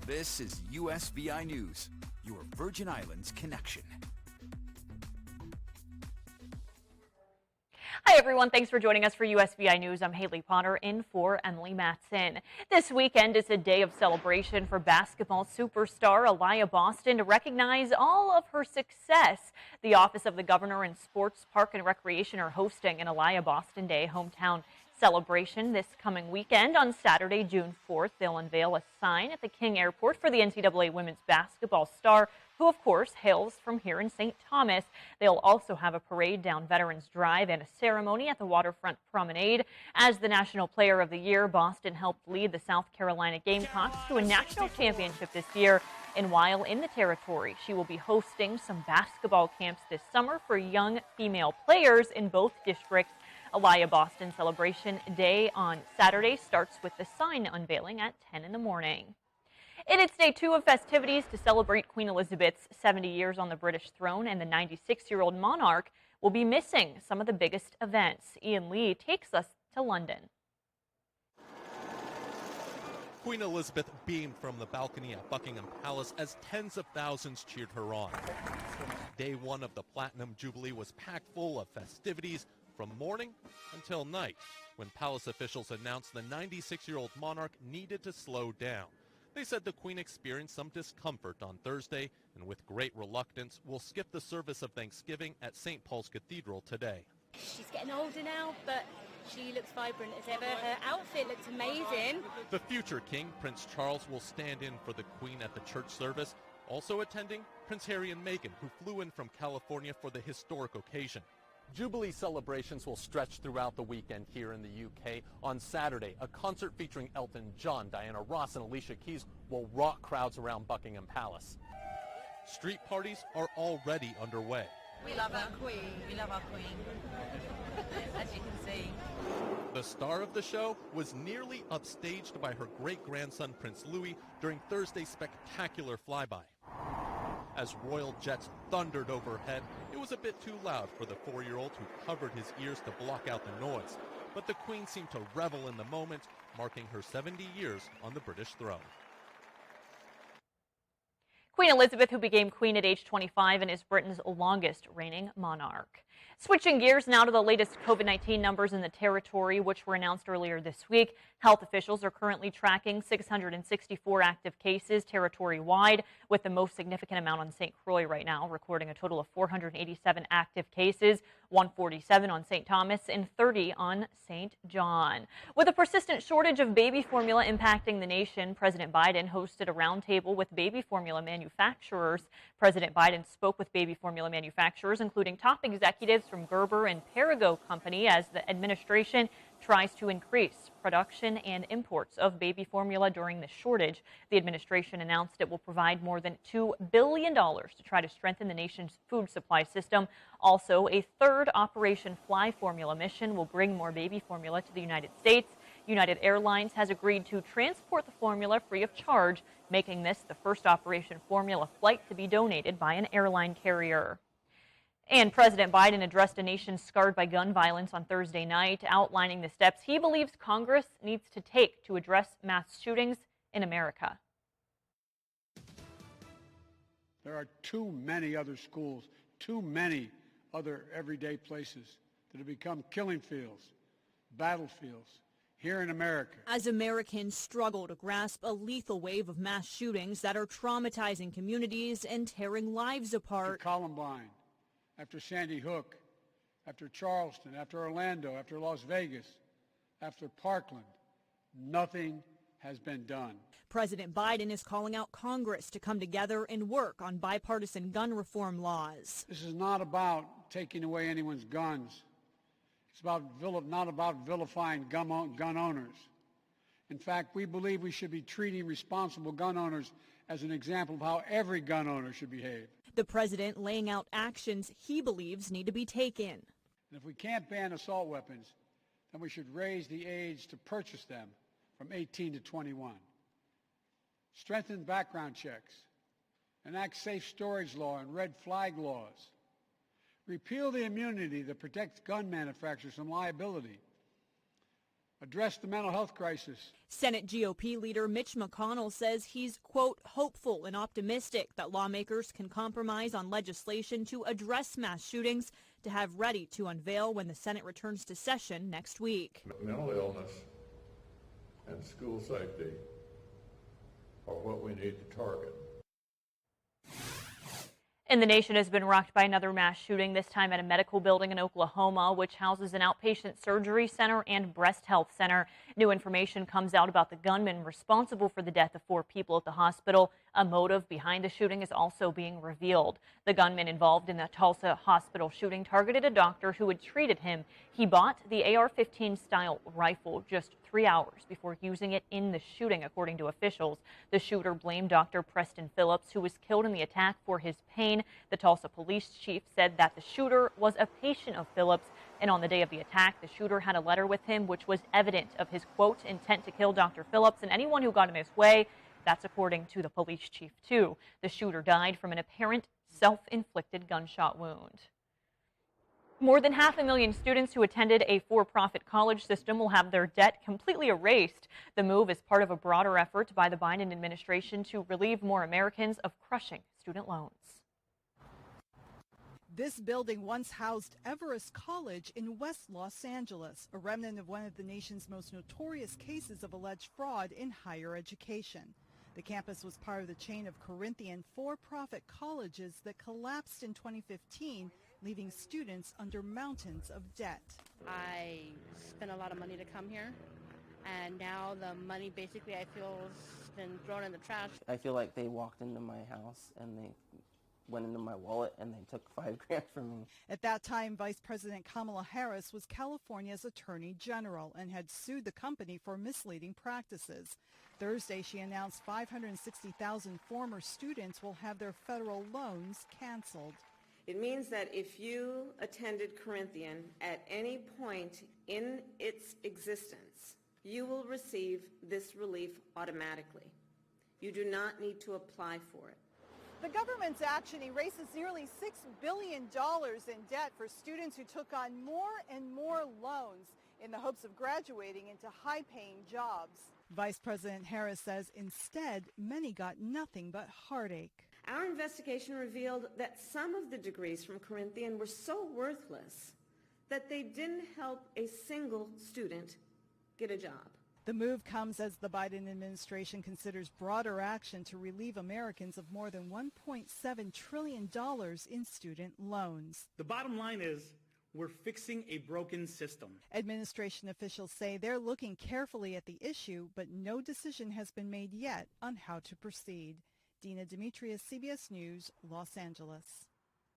This is USVI News, your Virgin Islands connection. Hi everyone, thanks for joining us for USVI News. I'm Haley Potter in for Emily Matson. This weekend is a day of celebration for basketball superstar Aliyah Boston to recognize all of her success. The Office of the Governor and Sports, Park and Recreation are hosting an Aliyah Boston Day hometown celebration this coming weekend. On Saturday, June 4th, they'll unveil a sign at the King Airport for the NCAA women's basketball star, who of course hails from here in St. Thomas. They'll also have a parade down Veterans Drive and a ceremony at the Waterfront Promenade. As the National Player of the Year, Boston helped lead the South Carolina Gamecocks to a national championship this year. And while in the territory, she will be hosting some basketball camps this summer for young female players in both districts. Aliyah Boston Celebration Day on Saturday starts with the sign unveiling at 10 in the morning. In its day 2 of festivities to celebrate Queen Elizabeth's 70 years on the British throne, and the 96-year-old monarch will be missing some of the biggest events. Ian Lee takes us to London. Queen Elizabeth beamed from the balcony at Buckingham Palace as tens of thousands cheered her on. Day 1 of the Platinum Jubilee was packed full of festivities from morning until night, when palace officials announced the 96-year-old monarch needed to slow down. They said the Queen experienced some discomfort on Thursday, and with great reluctance will skip the service of Thanksgiving at St. Paul's Cathedral today. She's getting older now, but she looks vibrant as ever. Her outfit looks amazing. The future king, Prince Charles, will stand in for the Queen at the church service. Also attending, Prince Harry and Meghan, who flew in from California for the historic occasion. Jubilee celebrations will stretch throughout the weekend here in the UK. On Saturday, a concert featuring Elton John, Diana Ross, and Alicia Keys will rock crowds around Buckingham Palace. Street parties are already underway. We love our Queen. We love our Queen, as you can see. The star of the show was nearly upstaged by her great-grandson Prince Louis during Thursday's spectacular flyby. As royal jets thundered overhead, it was a bit too loud for the 4-year-old who covered his ears to block out the noise. But the Queen seemed to revel in the moment, marking her 70 years on the British throne. Queen Elizabeth, who became queen at age 25 and is Britain's longest reigning monarch. Switching gears now to the latest COVID-19 numbers in the territory, which were announced earlier this week. Health officials are currently tracking 664 active cases territory-wide, with the most significant amount on St. Croix right now, recording a total of 487 active cases, 147 on St. Thomas and 30 on St. John. With a persistent shortage of baby formula impacting the nation, President Biden hosted a roundtable with baby formula manufacturers. President Biden spoke with baby formula manufacturers, including top executives from Gerber and Perrigo Company, as the administration tries to increase production and imports of baby formula during the shortage. The administration announced it will provide more than $2 billion to try to strengthen the nation's food supply system. Also, a third Operation Fly Formula mission will bring more baby formula to the United States. United Airlines has agreed to transport the formula free of charge, making this the first Operation Formula flight to be donated by an airline carrier. And President Biden addressed a nation scarred by gun violence on Thursday night, outlining the steps he believes Congress needs to take to address mass shootings in America. There are too many other schools, too many other everyday places that have become killing fields, battlefields here in America. As Americans struggle to grasp a lethal wave of mass shootings that are traumatizing communities and tearing lives apart. After Columbine, after Sandy Hook, after Charleston, after Orlando, after Las Vegas, after Parkland, nothing has been done. President Biden is calling out Congress to come together and work on bipartisan gun reform laws. This is not about taking away anyone's guns. It's not about vilifying gun owners. In fact, we believe we should be treating responsible gun owners as an example of how every gun owner should behave. The president laying out actions he believes need to be taken. And if we can't ban assault weapons, then we should raise the age to purchase them from 18 to 21. Strengthen background checks, enact safe storage law and red flag laws. Repeal the immunity that protects gun manufacturers from liability. address the mental health crisis. Senate GOP leader Mitch McConnell says he's, quote, hopeful and optimistic that lawmakers can compromise on legislation to address mass shootings to have ready to unveil when the Senate returns to session next week. Mental illness and school safety are what we need to target. And the nation has been rocked by another mass shooting, this time at a medical building in Oklahoma, which houses an outpatient surgery center and breast health center. New information comes out about the gunman responsible for the death of 4 people at the hospital. A motive behind the shooting is also being revealed. The gunman involved in the Tulsa hospital shooting targeted a doctor who had treated him. He bought the AR-15 style rifle just 3 hours before using it in the shooting, according to officials. The shooter blamed Dr. Preston Phillips, who was killed in the attack, for his pain. The Tulsa police chief said that the shooter was a patient of Phillips, and on the day of the attack, the shooter had a letter with him which was evident of his, quote, intent to kill Dr. Phillips and anyone who got in his way. That's according to the police chief, too. The shooter died from an apparent self-inflicted gunshot wound. More than 500,000 students who attended a for-profit college system will have their debt completely erased. The move is part of a broader effort by the Biden administration to relieve more Americans of crushing student loans. This building once housed Everest College in West Los Angeles, a remnant of one of the nation's most notorious cases of alleged fraud in higher education. The campus was part of the chain of Corinthian for-profit colleges that collapsed in 2015, leaving students under mountains of debt. I spent a lot of money to come here, and now the money basically I feel has been thrown in the trash. I feel like they walked into my house and they went into my wallet and they took $5 grand from me. At that time, Vice President Kamala Harris was California's Attorney General and had sued the company for misleading practices. Thursday, she announced 560,000 former students will have their federal loans canceled. It means that if you attended Corinthian at any point in its existence, you will receive this relief automatically. You do not need to apply for it. The government's action erases nearly $6 billion in debt for students who took on more and more loans in the hopes of graduating into high-paying jobs. Vice President Harris says instead, many got nothing but heartache. Our investigation revealed that some of the degrees from Corinthian were so worthless that they didn't help a single student get a job. The move comes as the Biden administration considers broader action to relieve Americans of more than $1.7 trillion in student loans. The bottom line is we're fixing a broken system. Administration officials say they're looking carefully at the issue, but no decision has been made yet on how to proceed. Dina Demetrius, CBS News, Los Angeles.